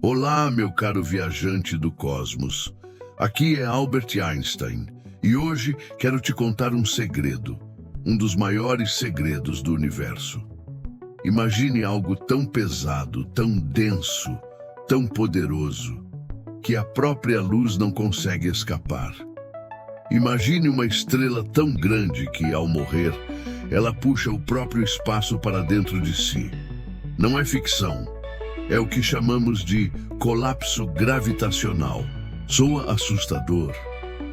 Olá, meu caro viajante do cosmos. Aqui é Albert Einstein e hoje quero te contar um segredo, um dos maiores segredos do universo. Imagine algo tão pesado, tão denso, tão poderoso, que a própria luz não consegue escapar. Imagine uma estrela tão grande que, ao morrer, ela puxa o próprio espaço para dentro de si. Não é ficção. É o que chamamos de colapso gravitacional. Soa assustador,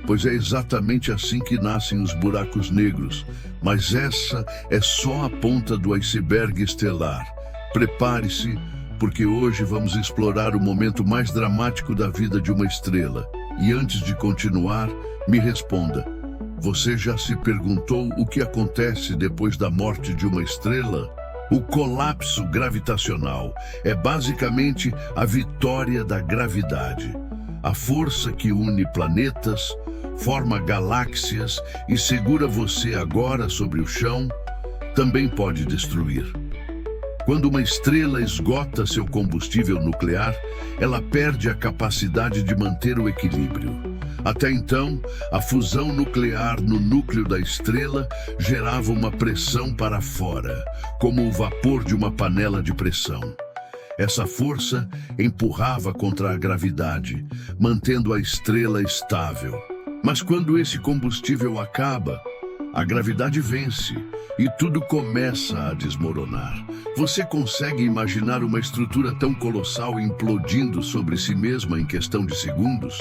pois é exatamente assim que nascem os buracos negros, mas essa é só a ponta do iceberg estelar. Prepare-se, porque hoje vamos explorar o momento mais dramático da vida de uma estrela. E antes de continuar, me responda: você já se perguntou o que acontece depois da morte de uma estrela? O colapso gravitacional é basicamente a vitória da gravidade. A força que une planetas, forma galáxias e segura você agora sobre o chão, também pode destruir. Quando uma estrela esgota seu combustível nuclear, ela perde a capacidade de manter o equilíbrio. Até então, a fusão nuclear no núcleo da estrela gerava uma pressão para fora, como o vapor de uma panela de pressão. Essa força empurrava contra a gravidade, mantendo a estrela estável. Mas quando esse combustível acaba, a gravidade vence e tudo começa a desmoronar. Você consegue imaginar uma estrutura tão colossal implodindo sobre si mesma em questão de segundos?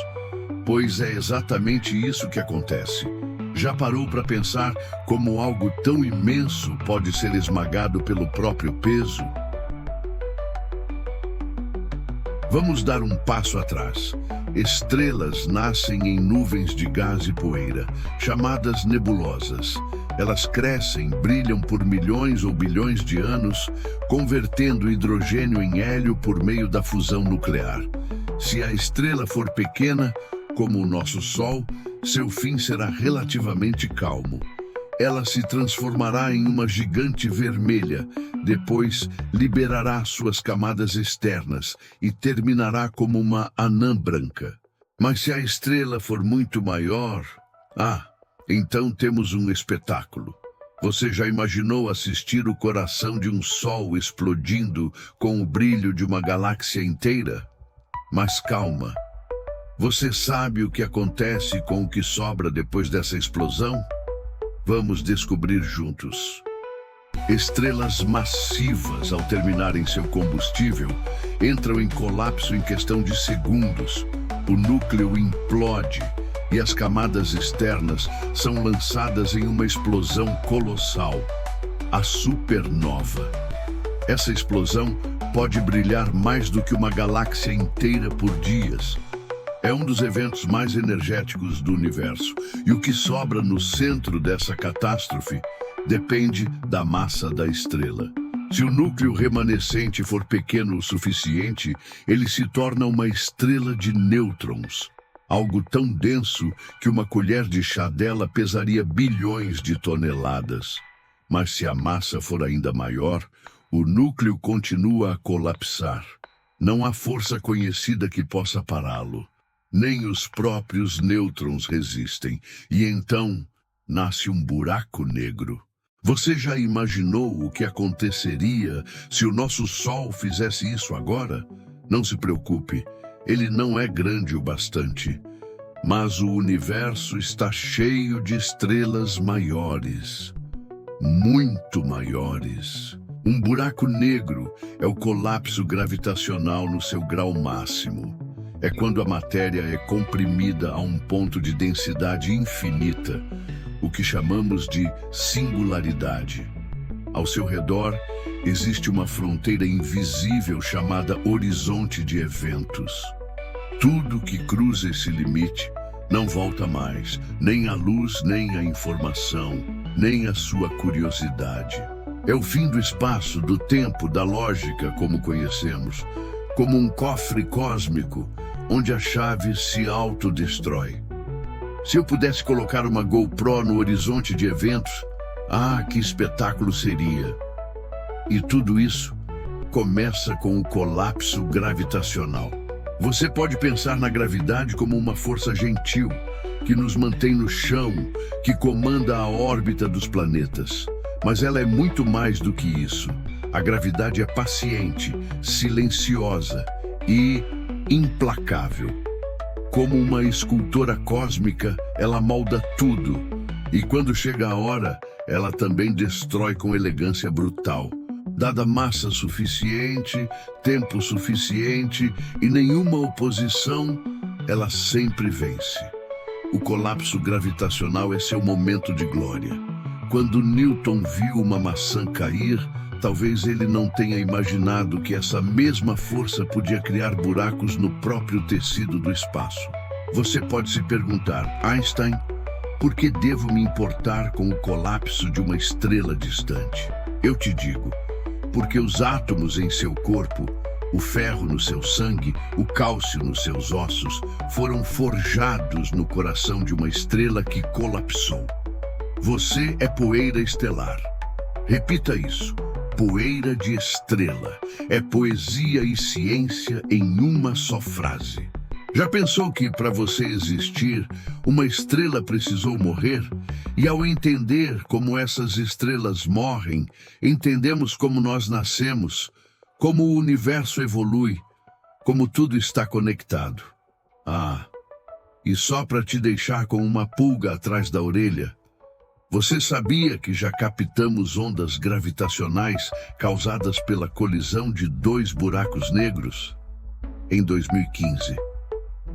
Pois é exatamente isso que acontece. Já parou para pensar como algo tão imenso pode ser esmagado pelo próprio peso? Vamos dar um passo atrás. Estrelas nascem em nuvens de gás e poeira, chamadas nebulosas. Elas crescem, brilham por milhões ou bilhões de anos, convertendo hidrogênio em hélio por meio da fusão nuclear. Se a estrela for pequena, como o nosso Sol, seu fim será relativamente calmo. Ela se transformará em uma gigante vermelha, depois liberará suas camadas externas e terminará como uma anã branca. Mas se a estrela for muito maior, então temos um espetáculo. Você já imaginou assistir o coração de um Sol explodindo com o brilho de uma galáxia inteira? Mas calma. Você sabe o que acontece com o que sobra depois dessa explosão? Vamos descobrir juntos. Estrelas massivas, ao terminarem seu combustível, entram em colapso em questão de segundos. O núcleo implode e as camadas externas são lançadas em uma explosão colossal, a supernova. Essa explosão pode brilhar mais do que uma galáxia inteira por dias. É um dos eventos mais energéticos do universo, e o que sobra no centro dessa catástrofe depende da massa da estrela. Se o núcleo remanescente for pequeno o suficiente, ele se torna uma estrela de nêutrons, algo tão denso que uma colher de chá dela pesaria bilhões de toneladas. Mas se a massa for ainda maior, o núcleo continua a colapsar. Não há força conhecida que possa pará-lo. Nem os próprios nêutrons resistem, e então nasce um buraco negro. Você já imaginou o que aconteceria se o nosso Sol fizesse isso agora? Não se preocupe, ele não é grande o bastante. Mas o universo está cheio de estrelas maiores, muito maiores. Um buraco negro é o colapso gravitacional no seu grau máximo. É quando a matéria é comprimida a um ponto de densidade infinita, o que chamamos de singularidade. Ao seu redor, existe uma fronteira invisível chamada horizonte de eventos. Tudo que cruza esse limite não volta mais, nem a luz, nem a informação, nem a sua curiosidade. É o fim do espaço, do tempo, da lógica como conhecemos, como um cofre cósmico, onde a chave se autodestrói. Se eu pudesse colocar uma GoPro no horizonte de eventos, que espetáculo seria! E tudo isso começa com o colapso gravitacional. Você pode pensar na gravidade como uma força gentil, que nos mantém no chão, que comanda a órbita dos planetas. Mas ela é muito mais do que isso. A gravidade é paciente, silenciosa e implacável. Como uma escultora cósmica, ela molda tudo. E quando chega a hora, ela também destrói com elegância brutal. Dada massa suficiente, tempo suficiente e nenhuma oposição, ela sempre vence. O colapso gravitacional é seu momento de glória. Quando Newton viu uma maçã cair, talvez ele não tenha imaginado que essa mesma força podia criar buracos no próprio tecido do espaço. Você pode se perguntar, Einstein, por que devo me importar com o colapso de uma estrela distante? Eu te digo, porque os átomos em seu corpo, o ferro no seu sangue, o cálcio nos seus ossos, foram forjados no coração de uma estrela que colapsou. Você é poeira estelar. Repita isso. Poeira de estrela. É poesia e ciência em uma só frase. Já pensou que, para você existir, uma estrela precisou morrer? E ao entender como essas estrelas morrem, entendemos como nós nascemos, como o universo evolui, como tudo está conectado. E só para te deixar com uma pulga atrás da orelha, você sabia que já captamos ondas gravitacionais causadas pela colisão de 2 buracos negros? Em 2015.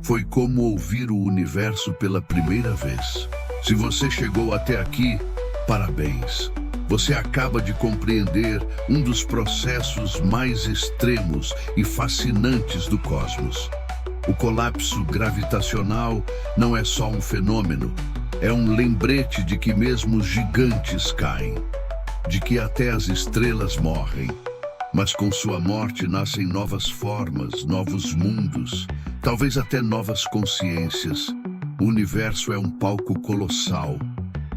Foi como ouvir o universo pela primeira vez. Se você chegou até aqui, parabéns. Você acaba de compreender um dos processos mais extremos e fascinantes do cosmos. O colapso gravitacional não é só um fenômeno, é um lembrete de que mesmo os gigantes caem, de que até as estrelas morrem. Mas com sua morte nascem novas formas, novos mundos, talvez até novas consciências. O universo é um palco colossal.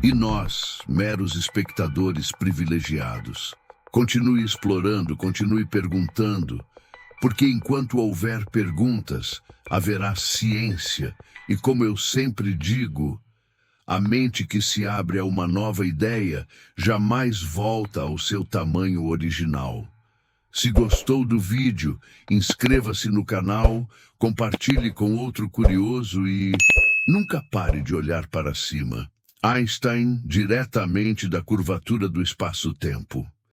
E nós, meros espectadores privilegiados. Continue explorando, continue perguntando, porque enquanto houver perguntas, haverá ciência. E como eu sempre digo, a mente que se abre a uma nova ideia jamais volta ao seu tamanho original. Se gostou do vídeo, inscreva-se no canal, compartilhe com outro curioso e nunca pare de olhar para cima. Einstein, diretamente da curvatura do espaço-tempo.